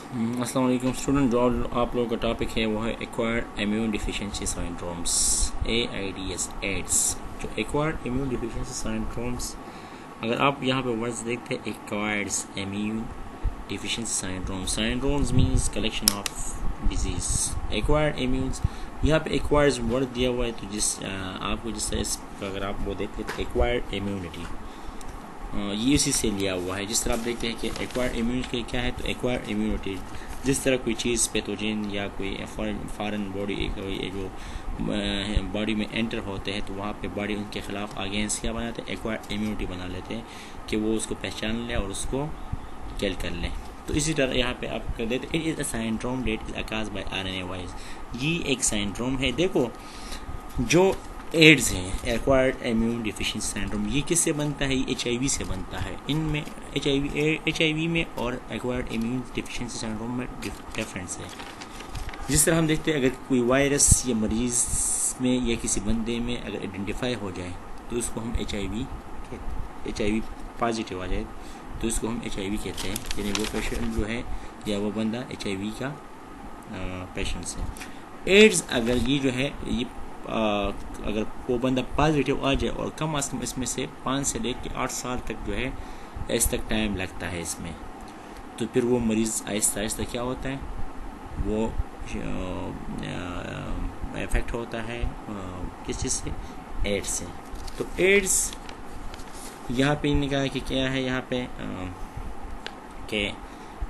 अस्सलाम वालेकुम स्टूडेंट। जो आप लोगों का टॉपिक है वो है acquired immune deficiency syndromes, AIDS AIDS. जो एक्वायर्ड इम्यून डिफिशिएंसी सिंड्रोम्स, अगर आप यहाँ पे वर्ड्स देखते हैं, acquired immune deficiency syndromes means collection of disease. Acquired immunes, यहाँ पे एक्वायर्ड वर्ड दिया हुआ है, तो आपको जिस तरह इसका अगर आप वो देखते हैं तो एक्वायर्ड इम्यूनिटी ये उसी से लिया हुआ है। जिस तरह आप देखते हैं कि एक्वायर्ड इम्यूनिटी क्या है, तो एक्वायर्ड इम्यूनिटी जिस तरह कोई चीज़ पैथोजन या कोई फॉरेन बॉडी जो बॉडी में एंटर होते हैं, तो वहाँ पे बॉडी उनके खिलाफ अगेंस्ट क्या बनाते हैं, एक्वायर्ड इम्यूनिटी बना लेते हैं कि वो उसको पहचान ले और उसको किल कर लें। तो इसी तरह यहाँ पे आप कर देते, it is a syndrome that is caused by RNA wise. ये एक सिंड्रोम है। देखो, जो एड्स है, एक्वायर्ड इम्यून डिफिशिएंसी सिंड्रोम, ये किससे बनता है? ये HIV से बनता है। इनमें HIV में और एक्वायर्ड इम्यून डिफिशिएंसी सिंड्रोम में डिफरेंस है। जिस तरह हम देखते हैं, अगर कोई वायरस या मरीज़ में या किसी बंदे में अगर आइडेंटिफाई हो जाए तो उसको हम HIV पॉजिटिव आ जाए तो उसको हम HIV कहते हैं, यानी वो पेशेंट जो है या वो बंदा HIV का पेशेंट है। एड्स अगर ये जो है ये अगर वो बंदा पॉजिटिव आ जाए और कम अज़ कम इसमें से 5 से लेकर 8 साल तक जो है इस तक टाइम लगता है इसमें, तो फिर वो मरीज़ आहिस्ता आहिस्ता क्या होता है, वो इफ़ेक्ट होता है किस चीज़ से? एड्स से। तो एड्स यहाँ पे इन्होंने कहा कि क्या है यहाँ पे कि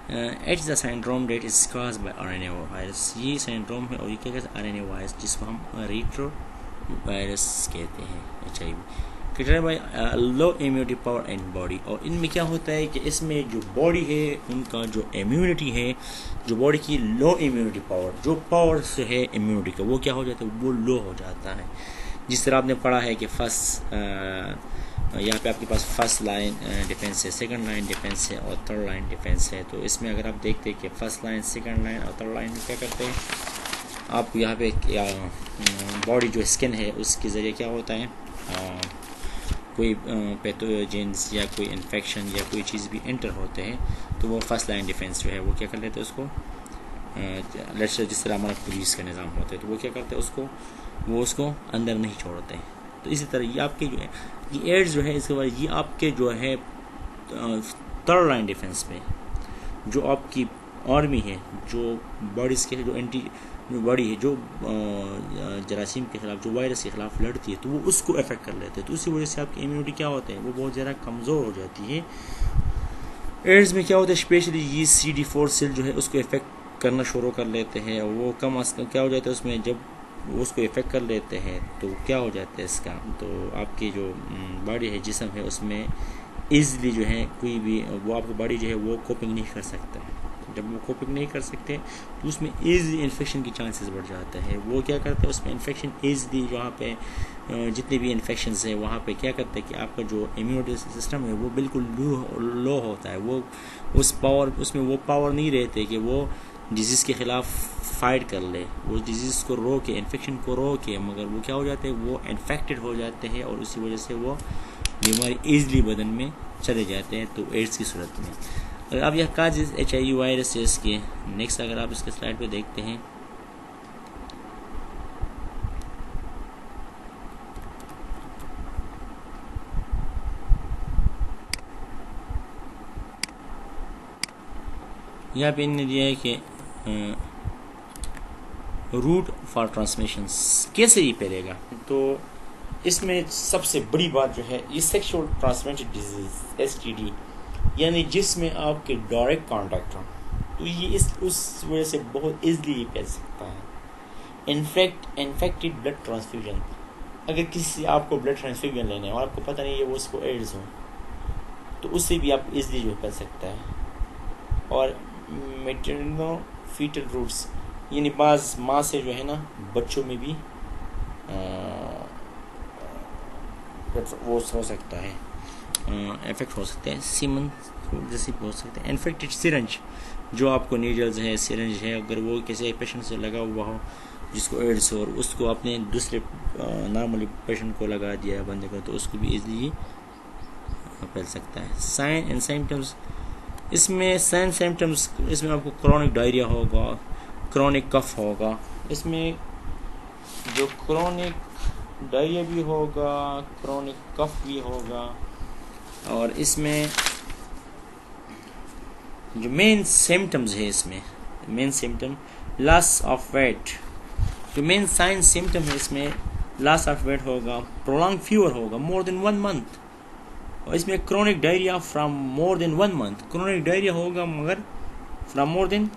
AIDS the syndrome that is caused by RNA virus. ये सिंड्रोम है और ये क्या कहते हैं? RNA वायरस, जिसको हम रेट्रो वायरस कहते हैं, HIV। Created by low immunity power in body. और इनमें क्या होता है कि इसमें जो बॉडी है उनका जो इम्यूनिटी है, जो बॉडी की लो इम्यूनिटी पावर, जो पावर से है इम्यूनिटी का, वो क्या हो जाता है? वो लो हो जाता है। जिस तरह आपने पढ़ा है कि यहाँ पे आपके पास फर्स्ट लाइन डिफेंस है, सेकंड लाइन डिफेंस है और थर्ड लाइन डिफेंस है। तो इसमें अगर आप देखते हैं कि फर्स्ट लाइन, सेकंड लाइन और थर्ड लाइन में क्या करते हैं, आप यहाँ पे बॉडी जो स्किन है उसके ज़रिए क्या होता है, कोई पैथोजेंस या कोई इन्फेक्शन या कोई चीज़ भी एंटर होते हैं, तो वो फर्स्ट लाइन डिफेंस जो है वो क्या कर लेते हैं उसको, जिस तरह हमारा पुलिस का निज़ाम होता है, तो वो क्या करते हैं उसको अंदर नहीं छोड़ते हैं। तो इसी तरह ये आपके जो है ये एड्स जो है, इसके बाद ये आपके जो है थर्ड लाइन डिफेंस में जो आपकी आर्मी है, जो बॉडीज़ के जो बॉडी है, जो जरासीम के खिलाफ, जो वायरस के खिलाफ लड़ती है, तो वो उसको अफेक्ट कर लेते हैं। तो उसी वजह से आपकी इम्यूनिटी क्या होता है, वो बहुत ज़्यादा कमज़ोर हो जाती है। एड्स में क्या होता है, स्पेशली ये CD4 सेल जो है उसको इफेक्ट करना शुरू कर लेते हैं, और वो कम क्या हो जाता है उसमें, जब उसको इफेक्ट कर लेते हैं तो क्या हो जाता है इसका, तो आपकी जो बॉडी है, जिस्म है, उसमें ईज़िली जो है कोई भी वो आपकी बॉडी जो है वो कोपिंग नहीं कर सकता है। जब वो कोपिंग नहीं कर सकते तो उसमें ईज़िली इन्फेक्शन की चांसेस बढ़ जाते हैं। वो क्या करते हैं उसमें इन्फेक्शन ईज़िली, वहाँ पे जितने भी इन्फेक्शंस है वहाँ पे क्या करते हैं कि आपका जो इम्यूनिटी सिस्टम है वो बिल्कुल लो होता है। वो उसमें वो पावर नहीं रहते कि वो डिजीज़ के ख़िलाफ़ फाइट कर ले, वो डिजीज़ को रोके, इन्फेक्शन को रोके, मगर वो क्या हो जाते हैं, वो इन्फेक्टेड हो जाते हैं और उसी वजह से वो बीमारी ईज़िली बदन में चले जाते हैं। तो एड्स की सूरत में अगर आप यह काज HIV वायरस है इसके नेक्स्ट, अगर आप इसके स्लाइड पे देखते हैं, यहाँ पे इन्होंने दिया है कि रूट फॉर ट्रांसमिशन, कैसे ये फैलेगा। तो इसमें सबसे बड़ी बात जो है, ये सेक्सुअल ट्रांसमिटेड डिजीज STD, यानी जिसमें आपके डायरेक्ट कांटेक्ट हो, तो ये उस वजह से बहुत ईजिली फैल सकता है। इन्फेक्टेड ब्लड ट्रांसफ्यूजन, अगर किसी आपको ब्लड ट्रांसफ्यूजन लेने और आपको पता नहीं है वो उसको एड्स हो, तो उससे भी आप ईजिली जो फैल सकता है। और मैटरनो फीटल रूट्स, यानी बाज़ माँ से जो है ना बच्चों में भी वो हो सकता है, इफेक्ट हो सकते हैं। सीमन जैसे हो सकते हैं। इन्फेक्टेड सिरंज, जो आपको नीडल्स है, सिरंज है, अगर वो किसी पेशेंट से लगा हुआ हो जिसको एड्स हो और उसको आपने दूसरे नॉर्मली पेशेंट को लगा दिया बंदे को, तो उसको भी ईजिली फैल सकता है। साइन एंड सिम्टम्स इसमें साइन सिम्टम्स, इसमें आपको क्रॉनिक डायरिया होगा, क्रॉनिक कफ होगा, इसमें जो क्रॉनिक डायरिया भी होगा, क्रॉनिक कफ भी होगा, और इसमें जो मेन सिम्टम्स है, इसमें main symptom loss of weight, जो मेन साइन सिम्टम है इसमें लॉस ऑफ वेट होगा, प्रोलॉन्ग फीवर होगा मोर देन 1 मंथ, और इसमें chronic diarrhoea from more than 1 month, chronic diarrhoea होगा मगर फ्रॉम मोर देन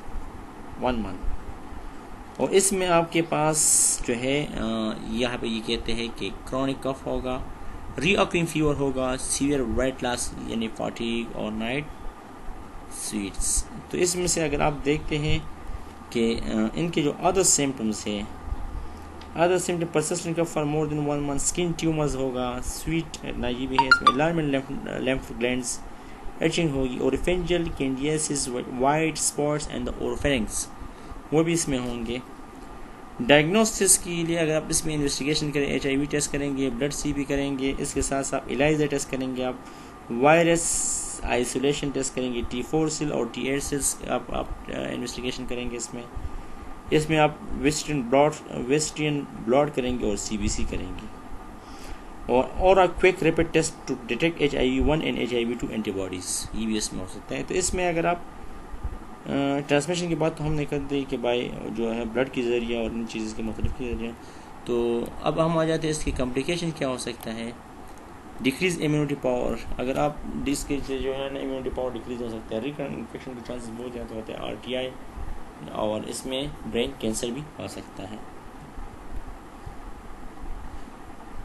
1 मंथ। और इसमें आपके पास जो है यहाँ पे ये कहते हैं कि क्रॉनिक कफ होगा, रीअकरिंग फीवर होगा, सीवियर वेट लॉस यानी फटीग और नाइट स्वीट्स। तो इसमें से अगर आप देखते हैं कि इनके जो अदर सिम्टम्स है, other symptom persistent cough for more than 1 month, skin tumours होगा, स्वीट नाइजी भी है इसमें, अलार्मेंट lymph ग्लैंड्स, एचिंग होगी, oropharyngeal candidiasis, white spots and the oropharynx वो भी इसमें होंगे। डायग्नोसिस के लिए अगर आप इसमें इन्वेस्टिगेशन करें, HIV टेस्ट करेंगे, ब्लड CB करेंगे, इसके साथ साथ ELISA टेस्ट करेंगे, आप वायरस आइसोलेशन टेस्ट करेंगे, T4 सेल और T8 सेल्स आप इन्वेस्टिगेशन करेंगे। इसमें आप वेस्ट्रियन ब्लड करेंगे और CBC करेंगे, और a quick rapid test to detect HIV-1 and HIV-2 antibodies, ये भी इसमें हो सकता है। तो इसमें अगर आप ट्रांसमिशन की बात तो हमने कर दी कि भाई जो है ब्लड के ज़रिए और इन चीज़ों के मुख्तलिफ के ज़रिए। तो अब हम आ जाते हैं इसकी कॉम्प्लिकेशन क्या हो सकता है। डिक्रीज इम्यूनिटी पावर, अगर आप इसके जो है ना इम्यूनिटी पावर डिक्रीज हो सकता है, रिकरेंट इन्फेक्शन के चांसेस बहुत ज़्यादा होते हैं, RTI, और इसमें ब्रेन कैंसर भी हो सकता है।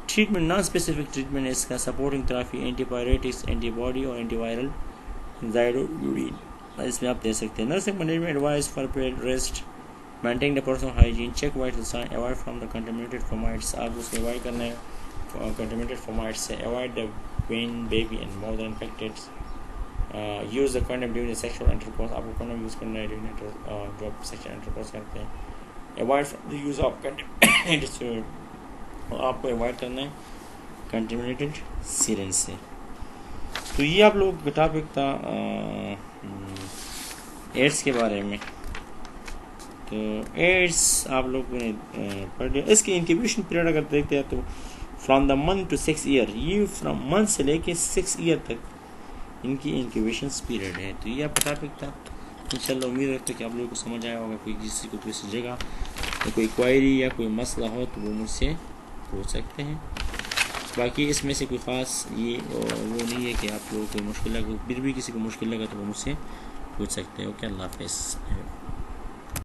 ट्रीटमेंट, नॉन स्पेसिफिक ट्रीटमेंट इसका सपोर्टिंग थेरेपी, एंटीपायरेटिक्स, एंटीबॉडी और एंटीवायरल जाइडोल्यूरिन इसमें आप दे सकते हैं। Nursing management advice for bed rest, maintain the personal hygiene, check vital sign, avoid from the contaminated fomites, आप उसको अवॉइड करना है कंटामिनेटेड फॉर्माइट्स से, avoid the pen baby and more than infected, use the condom during the sexual intercourse, आपको condom use करना है during जो आप सेक्सुअल इंटरकोर्स करते हैं, avoid from the use of contaminated, आपको अवॉइड करना है कंटामिनेटेड सिरिंज से। तो ये आप लोगों का टॉपिक था एड्स के बारे में। तो एड्स आप लोगों ने पढ़ लिया। इसकी इंक्यूबेशन पीरियड अगर देखते हैं तो from the month to 6 year, ये फ्रॉम मंथ से लेके 6 ईयर तक इनकी इंक्यूबेशन पीरियड है। तो ये आपका टॉपिक था। इंशाल्लाह उम्मीद रखते हैं कि आप लोगों को समझ आया होगा। कोई किसी को किसी जगह तो कोई क्वायरी या कोई मसला हो तो वो मुझसे पूछ सकते हैं। बाकी इसमें से कोई ख़ास ये वो नहीं है कि आप लोगों को मुश्किल लगे, फिर भी किसी को मुश्किल लगा तो वो मुझसे पूछ सकते हो। ओके, अल्लाह हाफ़िज़।